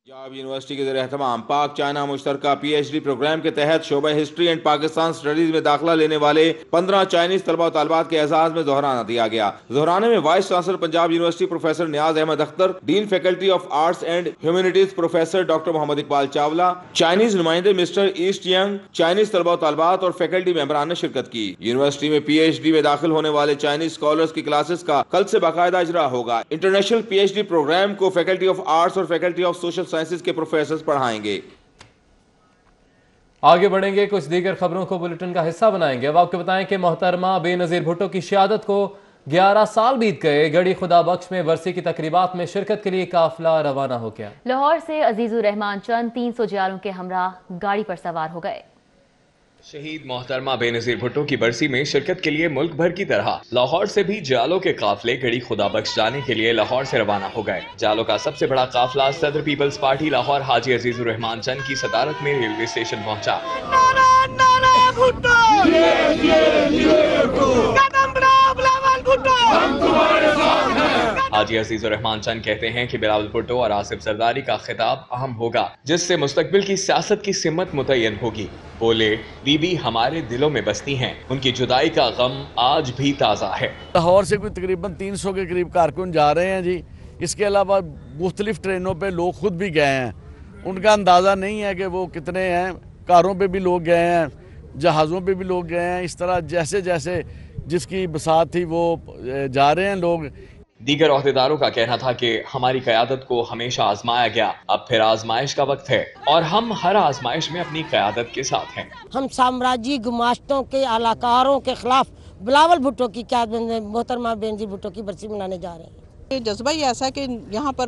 पंजाब यूनिवर्सिटी के ज़रिए एहतमाम पाक चाइना मुश्तरका PhD प्रोग्राम के तहत शोबा हिस्ट्री एंड पाकिस्तान स्टडीज में दाखिला लेने वाले 15 चाइनीज तलबा और तालिबात के एजाज में ज़ोहराना दिया गया। ज़ोहराने में vice chancellor Punjab university professor Niaz Ahmad Akhtar, dean faculty of arts and humanities professor doctor Mohammad Iqbal Chawla, Chinese नुमाइंदे मिस्टर ईस्ट यंग, चाइनीज तलबा और तालिबात और फैकल्टी मेंबरान ने शिरकत की। यूनिवर्सिटी में PhD में दाखिल होने वाले चाइनीज स्कॉलर्स की क्लासेस का कल से बाकायदा इजरा होगा। इंटरनेशनल PhD प्रोग्राम को फैकल्टी ऑफ आर्ट्स और फैकल्टी ऑफ सोशल साइंसेज के प्रोफेसर पढ़ाएंगे। आगे बढ़ेंगे, कुछ दीगर खबरों को बुलेटिन का हिस्सा बनाएंगे। अब आपको बताएं कि मोहतरमा बेनजीर भुट्टो की शहादत को 11 साल बीत गए। गढ़ी खुदा बख्श में बरसी की तकरीबात में शिरकत के लिए काफिला रवाना हो गया। लाहौर से अजीजुर रहमान चंद 300 जियारों के हमरा गाड़ी पर सवार हो गए। शहीद मोहतरमा बेनजीर भुट्टो की बरसी में शिरकत के लिए मुल्क भर की तरह लाहौर से भी जालों के काफिले गढ़ी खुदा बख्श जाने के लिए लाहौर से रवाना हो गए। जालों का सबसे बड़ा काफिला सदर पीपल्स पार्टी लाहौर हाजी अजीजुर रहमान चंद की सदारत में रेलवे स्टेशन पहुंचा। हाजी अजीजुर रहमान चंद कहते हैं कि बिलावल भुट्टो और आसिफ जरदारी का खिताब अहम होगा, जिससे मुस्तकबिल की सियासत की सिमत मुतय्यन होगी। बोले, बीबी हमारे दिलों में बसती हैं, उनकी जुदाई का गम आज भी ताज़ा है। लाहौर से कोई तकरीबन 300 के करीब कारकुन जा रहे हैं जी। इसके अलावा मुख्तलिफ ट्रेनों पे लोग खुद भी गए हैं। उनका अंदाज़ा नहीं है कि वो कितने हैं। कारों पे भी लोग गए हैं, जहाज़ों पे भी लोग गए हैं। इस तरह जैसे जैसे जिसकी बसात थी वो जा रहे हैं लोग। दीगर ओहदेदारों का कहना था कि हमारी क़यादत को हमेशा आजमाया गया, अब फिर आजमाइश का वक्त है और हम हर आजमाइश में अपनी क़यादत के साथ हैं। हम साम्राज्य गुमाश्तों के अलाकारों के खिलाफ बिलावल भुट्टो की क्या मोहतरमा बेनजीर भुट्टो की बरसी मनाने जा रहे हैं। जज्बा ही ऐसा है कि यहाँ पर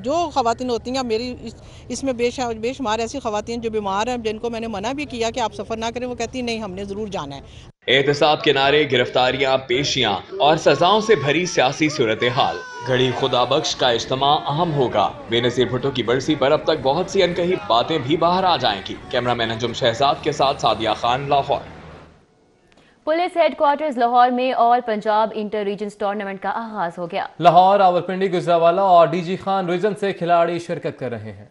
जो ख़वातीन होती हैं, मेरी इसमें बेशुमार ऐसी ख़वातीन जो बीमार हैं, जिनको मैंने मना भी किया कि आप सफ़र ना करें, वो कहती नहीं हमने ज़रूर जाना है। एहतसाब के नारे, गिरफ्तारियां, पेशियां और सजाओं से भरी सियासी सूरत हाल। गढ़ी खुदा बख्श का इज्तिमा अहम होगा। बेनजीर भुट्टो की बरसी पर अब तक बहुत सी अनकही बातें भी बाहर आ जाएंगी। कैमरामैन अंजुम शहजाद के साथ सादिया खान, लाहौर। पुलिस हेडक्वार्टर्स लाहौर में all Punjab inter regions tournament का आगाज हो गया। लाहौर, रावलपिंडी, गुजरावाला और DG खान रीजन से खिलाड़ी शिरकत कर रहे हैं।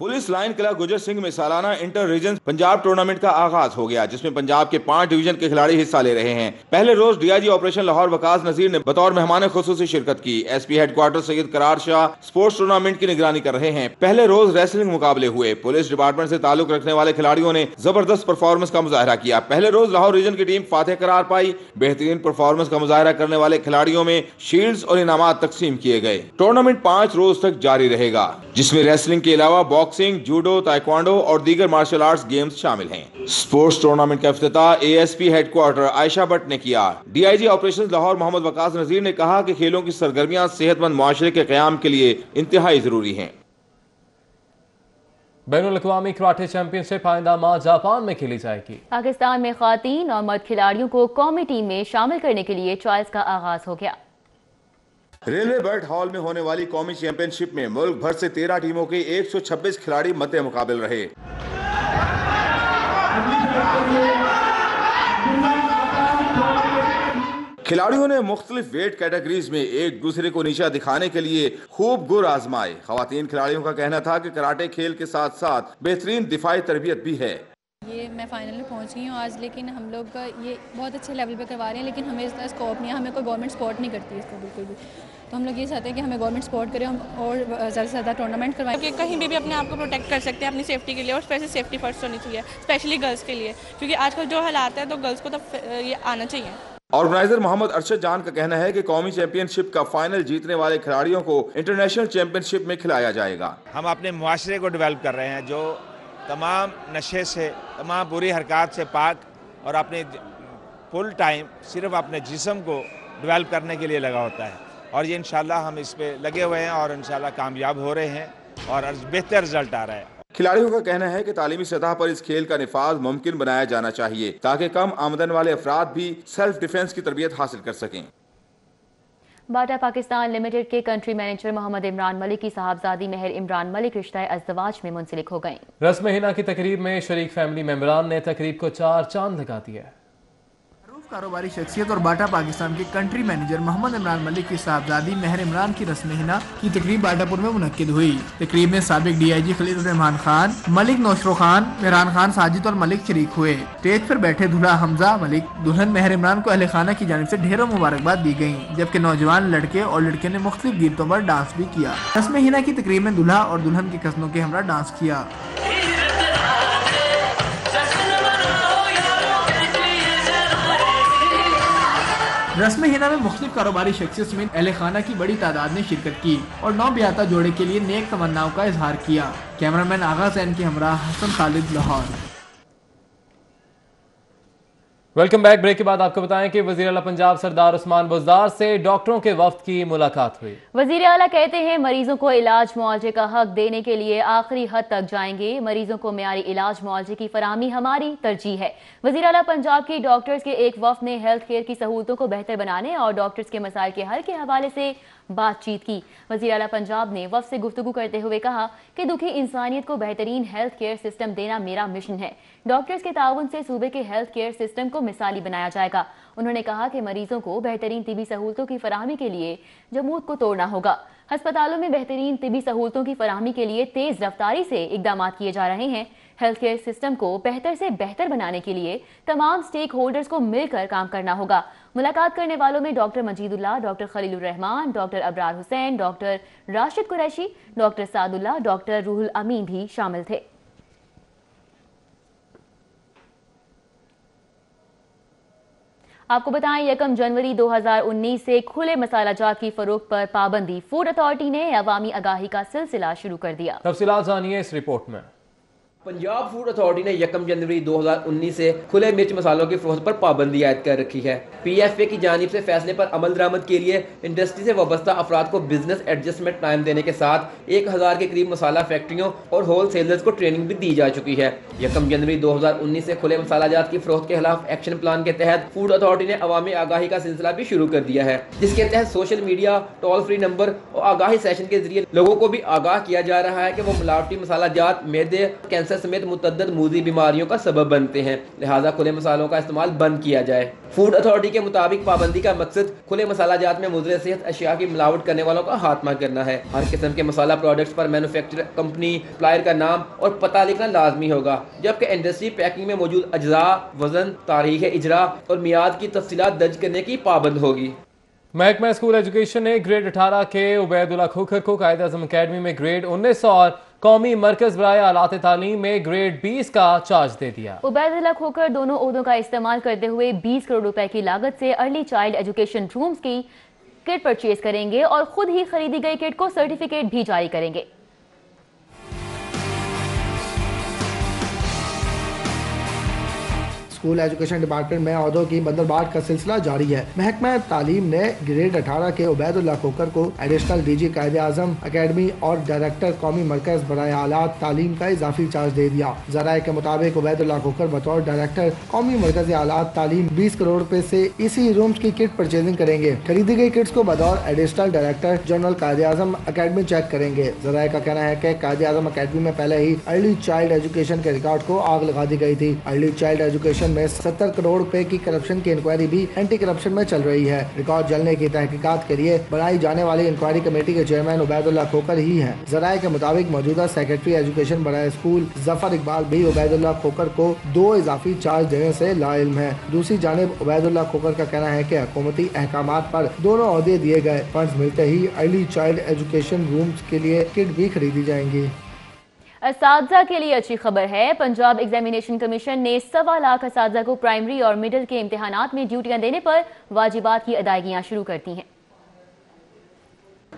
पुलिस लाइन किला गुजर सिंह में सालाना इंटर रीजन पंजाब टूर्नामेंट का आगाज हो गया, जिसमें पंजाब के 5 डिवीजन के खिलाड़ी हिस्सा ले रहे हैं। पहले रोज डीआईजी ऑपरेशन लाहौर वकास नजीर ने बतौर मेहमान खुसूसी शिरकत की। एसपी हेडक्वार्टर सैयद करार शाह स्पोर्ट्स टूर्नामेंट की निगरानी कर रहे हैं। पहले रोज रेसलिंग मुकाबले हुए। पुलिस डिपार्टमेंट से ताल्लुक रखने वाले खिलाड़ियों ने जबरदस्त परफॉर्मेंस का मुजाहरा किया। पहले रोज लाहौर रीजन की टीम फातेह करार पाई। बेहतरीन परफॉर्मेंस का मुजाहरा करने वाले खिलाड़ियों में शील्ड्स और इनामात तकसीम किए गए। टूर्नामेंट 5 रोज तक जारी रहेगा, जिसमें रेसलिंग के अलावा बॉक्सिंग, जूडो, ताइक्वांडो और दीगर मार्शल आर्ट्स गेम्स शामिल हैं। स्पोर्ट्स टूर्नामेंट का इफ्तिताह एएसपी हेडक्वार्टर आयशा भट्ट ने किया। डीआईजी ऑपरेशंस लाहौर मोहम्मद वकास नजीर ने कहा कि खेलों की सरगर्मियां सेहतमंद मुआशरे के क़याम के लिए इंतहाई जरूरी हैं। बैनुल-अक़वामी कराटे चैंपियनशिप आइंदा माह जापान में खेली जाएगी। पाकिस्तान में ख़वातीन और मर्द खिलाड़ियों को कौमी टीम में शामिल करने के लिए ट्रायल्स का आगाज हो गया। रेलवे बर्ट हॉल में होने वाली कौमी चैंपियनशिप में मुल्क भर से 13 टीमों के 126 खिलाड़ी मद्दे मुकाबिल रहे। खिलाड़ियों ने मुख्तलिफ वेट कैटेगरीज में एक दूसरे को नीचा दिखाने के लिए खूब गुर आजमाए। खवातीन खिलाड़ियों का कहना था कि कराटे खेल के साथ साथ बेहतरीन दिफाई तरबियत भी है। ये मैं फाइनल में पहुंच गई हूँ आज, लेकिन हम लोग ये बहुत अच्छे लेवल पे करवा रहे हैं, लेकिन हमें इसका स्कोप नहीं है। हमें कोई गवर्नमेंट सपोर्ट नहीं करती इसको बिल्कुल भी। तो हम लोग ये चाहते हैं कि हमें गवर्नमेंट सपोर्ट करें और ज़्यादा से ज़्यादा टूर्नामेंट करवाएं, क्योंकि कहीं भी अपने आप को प्रोटेक्ट कर सकते हैं अपनी सेफ्टी के लिए, और स्पेशली सेफ्टी फर्स्ट होनी चाहिए, स्पेशली गर्ल्स के लिए, क्योंकि आजकल जो हालात है तो गर्ल्स को तो ये आना चाहिए। ऑर्गेनाइजर मोहम्मद अरशद जान का कहना है कि कौमी चैंपियनशिप का फाइनल जीतने वाले खिलाड़ियों को इंटरनेशनल चैंपियनशिप में खिलाया जाएगा। हम अपने मुआशरे को डेवलप कर रहे हैं, जो तमाम नशे से, तमाम बुरी हरकत से पाक, और अपने फुल टाइम सिर्फ अपने जिस्म को डेवलप करने के लिए लगा होता है। और ये इंशाल्लाह हम इस पे लगे हुए हैं और इंशाल्लाह कामयाब हो रहे हैं और बेहतर रिजल्ट आ रहा है। खिलाड़ियों का कहना है कि तालीमी सतह पर इस खेल का निफाज मुमकिन बनाया जाना चाहिए, ताकि कम आमदन वाले अफराद भी सेल्फ डिफेंस की तरबियत हासिल कर सकें। बाटा पाकिस्तान लिमिटेड के कंट्री मैनेजर मोहम्मद इमरान मलिक की साहबजादी महर इमरान मलिक रिश्ता अज़दवाज में मुंसलिक हो गई। रस्म हिना की तकरीब में शरीक फैमिली मेंबरान ने तकरीब को 4 चांद लगा दिया। कारोबारी शख्सियत और बाटा पाकिस्तान के कंट्री मैनेजर मोहम्मद इमरान मलिक की साहबजादी महर इमरान की रस्म हिना की तकरीब बाटापुर में मुनक्किद हुई। तकरीब में साबिक डीआईजी खलील रहमान खान, मलिक नौशरो खान, मेहरान खान साजिद और मलिक शरीक हुए। स्टेज पर बैठे दूल्हा हमजा मलिक, दुल्हन महर इमरान को अहले खाना की जानिब से ढेरों मुबारकबाद दी गयी, जबकि नौजवान लड़के और लड़के ने मुख्तलिफ गीतों पर डांस भी किया। रस्म हिना की तकरीब में दूल्हा और दुल्हन के कज़नों के हमरा डांस किया। रस्म हिना में मुख्तलिफ कारोबारी शख्सियत समेत अहले खाना की बड़ी तादाद ने शिरकत की और नौ ब्याता जोड़े के लिए नेक तमन्नाओं का इजहार किया। कैमरामैन आगा सैन के हमरा Hasan Khalid, Lahore. Welcome back. Break के बाद आपको बताएं कि वजीर आला पंजाब सरदार उस्मान बुज़दार से डॉक्टरों के वफ्द की मुलाकात हुई। वजीर आला कहते हैं मरीजों को इलाज मुआवजे का हक देने के लिए आखिरी हद तक जाएंगे। मरीजों को मेयारी इलाज मुआवजे की फराहमी हमारी तरजीह है। वजीर आला पंजाब की डॉक्टर्स के एक वफ्द ने हेल्थ केयर की सहूलतों को बेहतर बनाने और डॉक्टर्स के मसाइल के हल के हवाले से बातचीत की। वजीर आला पंजाब ने वफ्द से गुफ्तगू करते हुए कहा कि दुखी इंसानियत को बेहतरीन हेल्थ केयर सिस्टम देना मेरा मिशन है। डॉक्टर्स के ताउन से सूबे के हेल्थ केयर सिस्टम को मिसाली बनाया जाएगा। उन्होंने कहा कि मरीजों को बेहतरीन तिबी सहूलतों की फराहमी के लिए जमूद को तोड़ना होगा। अस्पतालों में बेहतरीन तिबी सहूलतों की फराहमी के लिए तेज रफ्तारी से इकदाम किए जा रहे हैं। हेल्थ केयर सिस्टम को बेहतर से बेहतर बनाने के लिए तमाम स्टेक होल्डर्स को मिलकर काम करना होगा। मुलाकात करने वालों में doctor Majeedullah, doctor Khalilur Rehman, doctor Abrar Hussain, doctor Rashid Qureshi, doctor Saadullah, doctor Ruhul Amin भी शामिल थे। आपको बताएं 1 जनवरी 2019 से खुले मसाला जात की फरोख्त पर पाबंदी। फूड अथॉरिटी ने अवामी आगाही का सिलसिला शुरू कर दिया। तफसीलात जानिए इस रिपोर्ट में। पंजाब फूड अथॉरिटी ने 1 जनवरी 2019 से खुले मिर्च मसालों की फरोख्त पर पाबंदी आयद कर रखी है। PFA की जानिब से फैसले पर अमल दरामद के लिए इंडस्ट्री से वाबस्ता अफराद को बिजनेस एडजस्टमेंट टाइम देने के साथ 1000 के करीब मसाला फैक्ट्रियों और होल सेलर्स को ट्रेनिंग भी दी जा चुकी है। 1 जनवरी 2019 से खुले मसाला जात की फरोख्त के खिलाफ एक्शन प्लान के तहत फूड अथॉरिटी ने अवामी आगाही का सिलसिला भी शुरू कर दिया है, जिसके तहत social media, toll free number और आगाही सेशन के जरिए लोगों को भी आगाह किया जा रहा है कि वो मिलावटी मसाला जात, मैदे, कैंसर کینسر سمیت متعدد موذی بیماریوں کا سبب بنتے ہیں، لہٰذا کھلے مسالوں کا استعمال بند کیا جائے۔ فوڈ اتھارٹی کے مطابق پابندی کا مقصد کھلے مسالہ جات میں مضر صحت اشیاء کی ملاوٹ کرنے والوں کا خاتمہ کرنا ہے۔ ہر قسم کے مسالہ پروڈکٹس پر مینوفیکچرر، کمپنی، سپلائر کا نام اور پتہ لکھنا لازمی ہوگا، جبکہ انڈسٹری پیکنگ میں موجود اجزاء، وزن، تاریخ اجرا اور میعاد کی تفصیلات درج کرنے کی پابند ہوگی۔ محکمہ اسکول ایجوکیشن نے گریڈ 18 کے عبید اللہ کھوکھر کو قائد اعظم اکیڈمی میں گریڈ 19 اور قومی مرکز برائے آلات تعلیم میں گریڈ 20 کا چارج دے دیا۔ عبید اللہ کھوکھر دونوں عہدوں کا استعمال کرتے ہوئے 20 کروڑ روپے کی لاگت سے ارلی چائلڈ ایجوکیشن رومز کی کٹ پرچیز کریں گے اور خود ہی خریدی گئی کٹ کو سرٹیفکیٹ بھی جاری کریں گے۔ اسکول ایجوکیشن ڈپارٹمنٹ میں عہدوں کی بدلباٹ کا سلسلہ جاری ہے۔ محکمہ تعلیم نے گریڈ 18 کے عبید اللہ کھوکھر کو additional D G Quaid Azam academy اور ڈائریکٹر قومی مرکز برائے آلات تعلیم کا اضافی چارج دے دیا۔ ذرائع کے مطابق عبید اللہ کھوکھر بطور ڈائریکٹر قومی مرکز آلات تعلیم 20 کروڑ روپے سے اسی رومز کی کٹ پرچیزنگ کریں گے۔ خریدی گئی کٹس کو بطور additional director general Quaid Azam academy check کریں گے۔ ذرائع کا کہنا ہے کہ قائد اعظم اکیڈمی میں پہلے ہی ارلی چائلڈ ایجوکیشن کے ریکارڈ کو آگ لگا دی گئی تھی۔ ارلی چائلڈ ایجوکیشن میں 70 کروڑ روپے کی کرپشن کی انکوائری بھی اینٹی کرپشن میں چل رہی ہے۔ ریکارڈ جلنے کی تحقیقات کے لیے بنائی جانے والی انکوائری کمیٹی کے چیئرمین عبید اللہ کھوکھر ہی ہیں۔ ذرائع کے مطابق موجودہ سیکرٹری ایجوکیشن برائے اسکول ظفر اقبال بھی عبید اللہ کھوکھر کو 2 اضافی چارج دینے سے لا علم ہے۔ دوسری جانب عبید اللہ کھوکھر کا کہنا ہے کہ حکومتی احکامات پر دونوں عہدے دیے گئے، فنڈز ملتے ہی ارلی چائلڈ ایجوکیشن رومز کے لیے کٹ بھی خریدی جائیں گی۔ اساتذہ کے لیے اچھی خبر ہے، پنجاب ایگزامینیشن کمیشن نے 1.25 لاکھ اساتذہ کو پرائمری اور مڈل کے امتحانات میں ڈیوٹیاں دینے پر واجبات کی ادائیگیاں شروع کرتی ہیں۔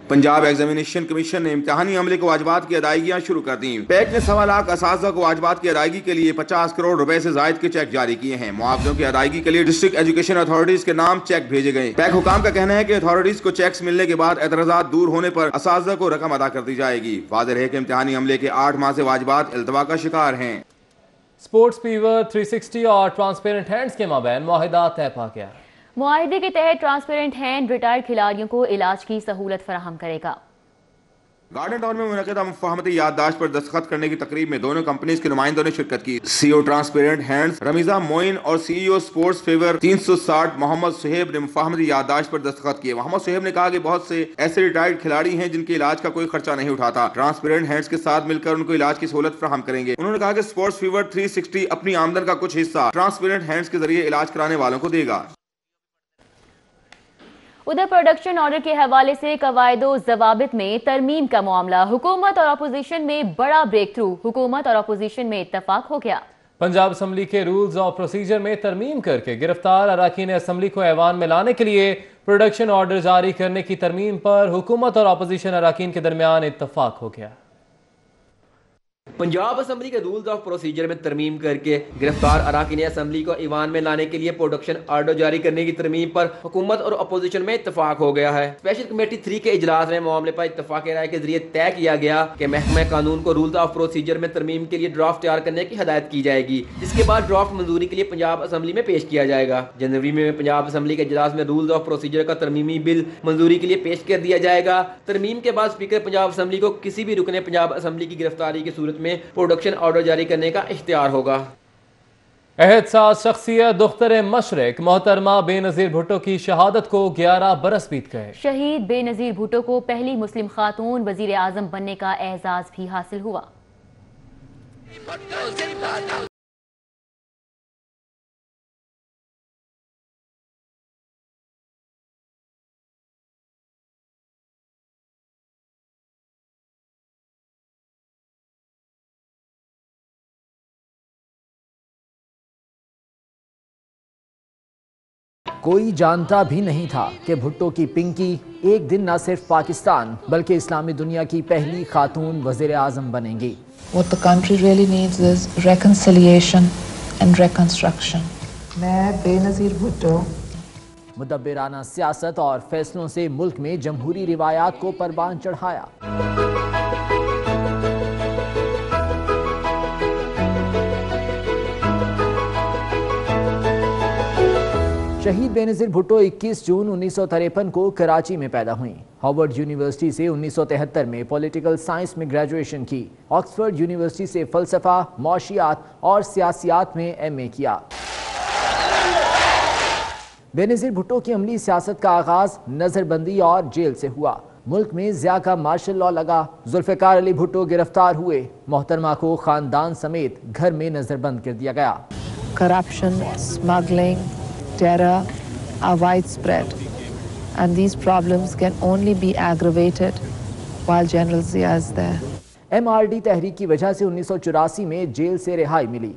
پنجاب ایگزامینیشن کمیشن نے امتحانی عملے کو واجبات کی ادائیگیاں شروع کر دیں۔ پیک نے 1.25 لاکھ اساتذہ کو واجبات کی ادائیگی کے لیے 50 کروڑ روپے سے زائد کے چیک جاری کیے ہیں۔ معاوضوں کی ادائیگی کے لیے ڈسٹرکٹ ایجوکیشن اتھارٹیز کے نام چیک بھیجے گئے۔ پیک حکام کا کہنا ہے کہ اتھارٹیز کو چیکس ملنے کے بعد اعتراضات دور ہونے پر اساتذہ کو رقم ادا کر دی جائے گی۔ واضح ہے کہ امتحانی عملے کے 8 ماہ سے واجبات التوا کا شکار ہیں۔ سپورٹس فیور 360 اور ٹرانسپیرنٹ ہینڈز کے مابین معاہدہ طے پا گیا۔ معاہدے کے تحت ٹرانسپیرنٹ ہینڈ ریٹائرڈ کھلاڑیوں کو علاج کی سہولت فراہم کرے گا۔ گارڈن ٹاؤن میں منعقدہ مفاہمتی یادداشت پر دستخط کرنے کی تقریب میں دونوں کمپنیز کے نمائندوں نے شرکت کی۔ سی او ٹرانسپیرنٹ ہینڈز رمیزہ موئن اور سی ای او سپورٹس فیور 360 محمد صہیب نے مفاہمتی یادداشت پر دستخط کیے۔ محمد صہیب نے کہا کہ بہت سے ایسے ریٹائرڈ کھلاڑی ہیں جن کے علاج کا کوئی خرچہ نہیں اٹھاتا، ٹرانسپیرنٹ ہینڈز کے ساتھ مل کر ان کو علاج کی سہولت فراہم کریں گے۔ انہوں نے کہا کہ سپورٹس فیور 360 اپنی آمدن کا کچھ حصہ ٹرانسپیرنٹ ہینڈز کے ذریعے علاج کرانے والوں کو دے گا۔ ادھر پروڈکشن آرڈر کے حوالے سے قواعد و ضوابط میں ترمیم کا معاملہ، حکومت اور اپوزیشن میں بڑا بریک تھرو، حکومت اور اپوزیشن میں اتفاق ہو گیا۔ پنجاب اسمبلی کے رولز اور پروسیجر میں ترمیم کر کے گرفتار اراکین اسمبلی کو ایوان میں لانے کے لیے پروڈکشن آرڈر جاری کرنے کی ترمیم پر حکومت اور اپوزیشن اراکین کے درمیان اتفاق ہو گیا۔ پنجاب اسمبلی کے رولز آف پروسیجر میں ترمیم کر کے گرفتار اراکین اسمبلی کو ایوان میں لانے کے لیے پروڈکشن آرڈر جاری کرنے کی ترمیم پر حکومت اور اپوزیشن میں اتفاق ہو گیا ہے۔ اسپیشل کمیٹی 3 کے اجلاس میں معاملے پر اتفاق رائے کے ذریعے طے کیا گیا کہ محکمہ قانون کو رولز آف پروسیجر میں ترمیم کے لیے ڈرافٹ تیار کرنے کی ہدایت کی جائے گی، جس کے بعد ڈرافٹ منظوری کے لیے پنجاب اسمبلی میں پیش کیا جائے گا۔ جنوری میں پنجاب اسمبلی کے اجلاس میں رولز آف پروسیجر کا ترمیمی بل منظوری کے لیے پیش کر دیا جائے گا۔ ترمیم کے بعد اسپیکر پنجاب اسمبلی کو کسی بھی رکن پنجاب اسمبلی کی گرفتاری کی صورت میں پروڈکشن آرڈر جاری کرنے کا اختیار ہوگا۔ عہد ساز شخصیت دختر مشرق محترمہ بے نظیر بھٹو کی شہادت کو 11 برس بیت گئے۔ شہید بے نظیر بھٹو کو پہلی مسلم خاتون وزیر اعظم بننے کا اعزاز بھی حاصل ہوا۔ کوئی جانتا بھی نہیں تھا کہ بھٹو کی پنکی ایک دن نہ صرف پاکستان بلکہ اسلامی دنیا کی پہلی خاتون وزیر اعظم بنیں گی۔ What the country really needs is reconciliation and reconstruction. میں بے نظیر بھٹو مدبرانہ سیاست اور فیصلوں سے ملک میں جمہوری روایات کو پروان چڑھایا۔ شہید بینظیر بھٹو 21 جون 1953 کو کراچی میں پیدا ہوئیں۔ ہارورڈ یونیورسٹی سے 1973 میں پولیٹیکل سائنس میں گریجویشن کی۔ آکسفورڈ یونیورسٹی سے فلسفہ، معاشیات اور سیاسیات میں MA کیا۔ بینظیر بھٹو کی عملی سیاست کا آغاز نظر بندی اور جیل سے ہوا۔ ملک میں ضیاء کا مارشل لاء لگا۔ ذوالفقار علی بھٹو گرفتار ہوئے۔ محترمہ کو خاندان سمیت گھر میں نظر بند کر دیا گیا۔ Corruption, smuggling, terror are widespread, and these problems can only be aggravated while General Zia is there. MRD تحریک کی وجہ سے 1984 میں جیل سے رہائی ملی۔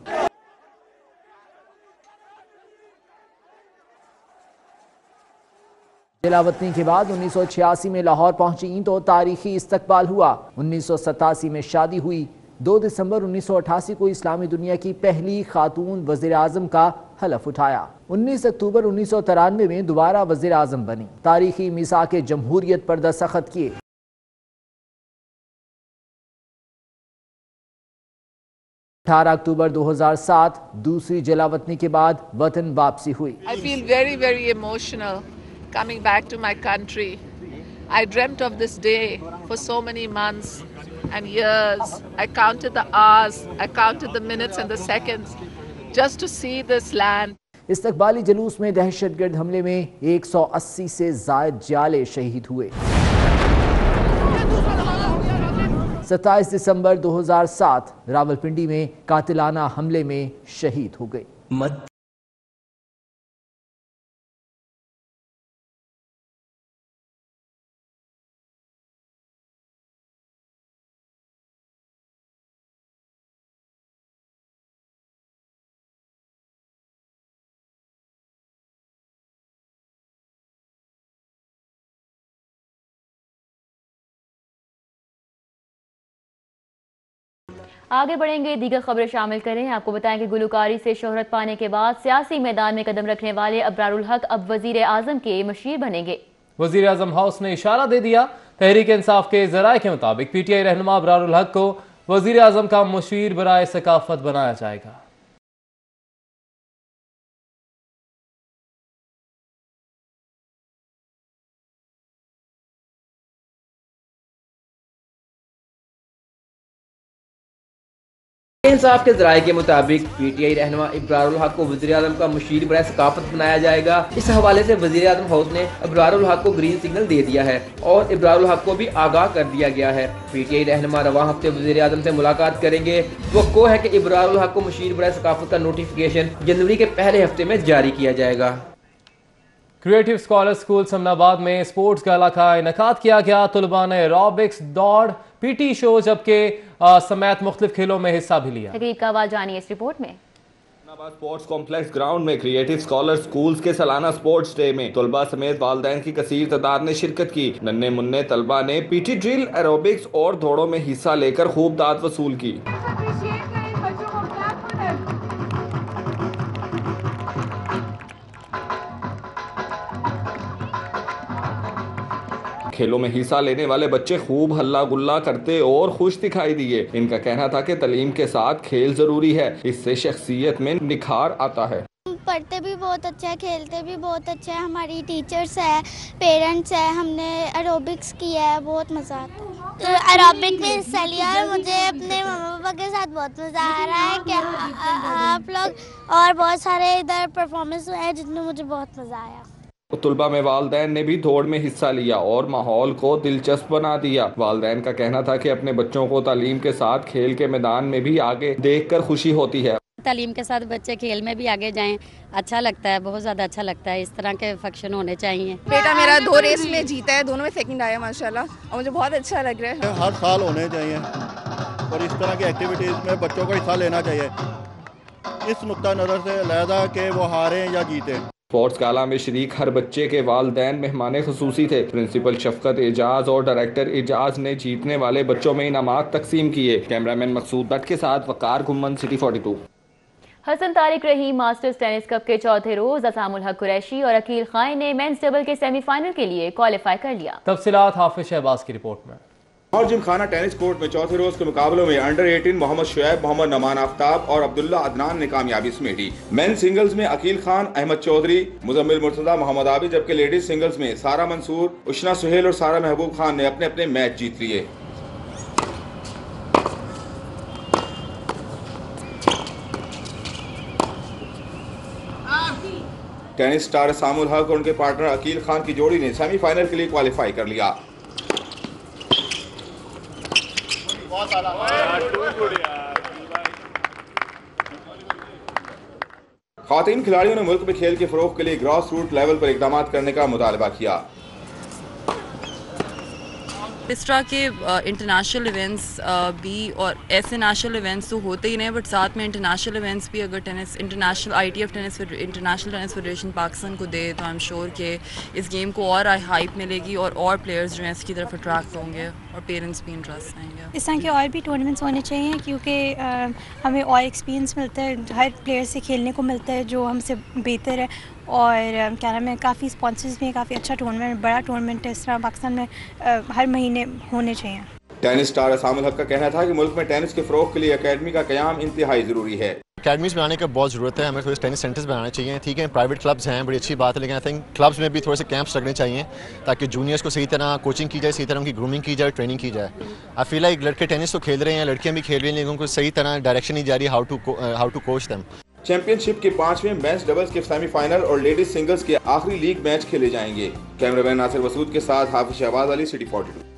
جلاوطنی کے بعد 1986 میں لاہور پہنچیں تو تاریخی استقبال ہوا۔ 1987 میں شادی ہوئی۔ 2 دسمبر 1988 کو اسلامی دنیا کی پہلی خاتون وزیر اعظم کا حلف اٹھایا۔ 19 اکتوبر 1993 میں دوبارہ وزیر اعظم بنی۔ تاریخی میثاق جمہوریت پر دستخط کیے۔ 18 اکتوبر 2007 دوسری جلاوطنی کے بعد وطن واپسی ہوئی۔ I feel very, very emotional coming back to my country. I dreamt of this day for so many months and years. I counted the hours, I counted the minutes and the seconds just to see this land. استقبالی جلوس میں دہشت گرد حملے میں 180 سے زائد جالے شہید ہوئے۔ 27 دسمبر 2007 راولپنڈی میں قاتلانہ حملے میں شہید ہو گئے۔ آگے بڑھیں گے، دیگر خبریں شامل کریں۔ آپ کو بتائیں کہ گلوکاری سے شہرت پانے کے بعد سیاسی میدان میں قدم رکھنے والے ابرار الحق اب وزیر اعظم کے مشیر بنیں گے۔ وزیر اعظم ہاؤس نے اشارہ دے دیا۔ تحریک انصاف کے ذرائع کے مطابق PTI رہنما ابرار الحق کو وزیر اعظم کا مشیر برائے ثقافت بنایا جائے گا۔ انصاف کے ذرائع کے مطابق PTI رہنما ابرار الحق کو وزیر اعظم کا مشیر برائے ثقافت بنایا جائے گا۔ اس حوالے سے وزیر اعظم ہاؤس نے ابرار الحق کو گرین سگنل دے دیا ہے اور ابرار الحق کو بھی آگاہ کر دیا گیا ہے۔ PTI رہنما رواں ہفتے وزیر اعظم سے ملاقات کریں گے۔ توقع ہے کہ ابرار الحق کو مشیر برائے ثقافت کا نوٹیفیکیشن جنوری کے پہلے ہفتے میں جاری کیا جائے گا۔ کریٹو اسکالر اسکول سمن آباد میں اسپورٹس گالا کا انعقاد کیا گیا۔ طلباء نے ایروبکس، دوڑ، PT شو جبکہ سمیت مختلف کھیلوں میں حصہ بھی لیا۔ تقریب کا حوالہ جانیے اس رپورٹ میں۔ اسپورٹس کمپلیکس گراؤنڈ میں کریٹو اسکالر اسکولز کے سالانہ اسپورٹس ڈے میں طلباء سمیت والدین کی کثیر تعداد نے شرکت کی۔ ننھے منھے طلباء نے PT ڈرل، ایروبکس اور دوڑوں میں حصہ لے کر خوب داد وصول کی۔ کھیلوں میں حصہ لینے والے بچے خوب ہلا گلا کرتے اور خوش دکھائی دیے۔ ان کا کہنا تھا کہ تعلیم کے ساتھ کھیل ضروری ہے، اس سے شخصیت میں نکھار آتا ہے۔ پڑھتے بھی بہت اچھا ہے، کھیلتے بھی بہت اچھا ہے، ہماری ٹیچرز ہیں، پیرنٹس ہیں، ہم نے ایروبکس کیا ہے، بہت مزہ آتا ہے۔ ایروبک میں حصہ لیا اور مجھے اپنے ماما پاپا کے ساتھ بہت مزہ آ رہا ہے کہ آپ لوگ اور بہت سارے ادھر پرفارمنس ہوئے ہیں جن میں مجھے بہت مزہ آیا۔ طلباء میں والدین نے بھی دوڑ میں حصہ لیا اور ماحول کو دلچسپ بنا دیا۔ والدین کا کہنا تھا کہ اپنے بچوں کو تعلیم کے ساتھ کھیل کے میدان میں بھی آگے دیکھ کر خوشی ہوتی ہے۔ تعلیم کے ساتھ بچے کھیل میں بھی آگے جائیں، اچھا لگتا ہے، بہت زیادہ اچھا لگتا ہے۔ اس طرح کے فنکشن ہونے چاہیے۔ بیٹا میرا 2 ریس میں جیتا ہے، دونوں میں سیکنڈ آیا ماشاءاللہ، اور مجھے بہت اچھا لگ رہا ہے۔ ہر سال ہونے چاہیے اور اس طرح کی ایکٹیویٹیز میں بچوں کو حصہ لینا چاہیے، اس نقطہ نظر سے علیحدہ کہ وہ ہاریں یا جیتیں۔ اسپورٹس گالا میں شریک ہر بچے کے والدین مہمان خصوصی تھے۔ پرنسپل شفقت اعجاز اور ڈائریکٹر اعجاز نے جیتنے والے بچوں میں انعامات تقسیم کیے۔ کیمرامین مقصود بٹ کے ساتھ وقار گمن، سٹی 42۔ حسن طارق رحیم ماسٹرز ٹینس کپ کے چوتھے روز اسام الحق قریشی اور عقیل خان نے مینز ڈبل کے سیمی فائنل کے لیے کوالیفائی کر لیا۔ تفصیلات حافظ شہباز کی رپورٹ میں۔ और जिमखाना टेनिस कोर्ट में चौथे रोज के मुकाबलों में अंडर 18 मोहम्मद शुएब, मोहम्मद नमान आफ्ताब और अब्दुल्ला अदनान ने कामयाबी समेटी। मेन सिंगल्स में अकील खान, अहमद चौधरी, मुजम्मिल मुर्तजा, मोहम्मद आबिद, जबकि लेडीज सिंगल्स में सारा मंसूर, उशना सुहेल और सारा महबूब खान ने अपने अपने मैच जीत लिए। टेनिस स्टार सामुल हक और उनके पार्टनर अकील खान की जोड़ी ने सेमीफाइनल के लिए क्वालिफाई कर लिया। ख़वातीन खिलाड़ियों ने मुल्क में खेल के फ़रोग़ के लिए ग्रास रूट लेवल पर इक़दाम करने का मुतालबा किया। इस तरह के इंटरनेशनल इवेंट्स भी, और ऐसे नेशनल इवेंट्स तो होते ही नहीं, बट साथ में इंटरनेशनल इवेंट्स भी अगर tennis international ITF tennis international tennis federation Pakistan को दे तो आई एम श्योर कि इस गेम को और हाइप मिलेगी और प्लेयर्स जो हैं इसकी तरफ अट्रैक्ट होंगे और पेरेंट्स भी इंटरेस्ट लेंगे। इस तरह के और भी टूर्नामेंट्स होने चाहिए क्योंकि हमें और एक्सपीरियंस मिलता है, हर प्लेयर से खेलने को मिलता है जो हमसे बेहतर है, और क्या नाम है, काफ़ी स्पॉन्सर्स भी हैं, काफ़ी अच्छा टूर्नामेंट, बड़ा टूर्नामेंट है, इस तरह पाकिस्तान में हर महीने होने चाहिए। टेनिस स्टार सामुल हक का कहना था कि मुल्क में टेनिस के फ़रोग़ के लिए अकेडमी का क़याम इंतहाई ज़रूरी है। अकेडमीज़ बनाने की बहुत ज़रूरत है, हमें थोड़े टेनिस सेंटर्स बनाने चाहिए। ठीक है, प्राइवेट क्लब्स हैं, बड़ी अच्छी बात है, लेकिन आई थिंक क्लब्स में भी थोड़े से कैंप्स लगने चाहिए ताकि जूनियर्स को सही तरह कोचिंग की जाए, सही तरह उनकी ग्रूमिंग की जाए, ट्रेनिंग की जाए। आई फील लाइक लड़के टेनिस तो खेल रहे हैं, लड़कियाँ भी खेल रही हैं, लेकिन उनको सही तरह डायरेक्शन नहीं जा रही how to coach them. Championship के 5वें मेंस डबल्स के सेमीफाइनल और लेडीज सिंगल्स के आखिरी लीग मैच खेले जाएंगे। कैमरामैन नासिर वसूद के साथ हाफिज शहबाज अली, सिटी 42।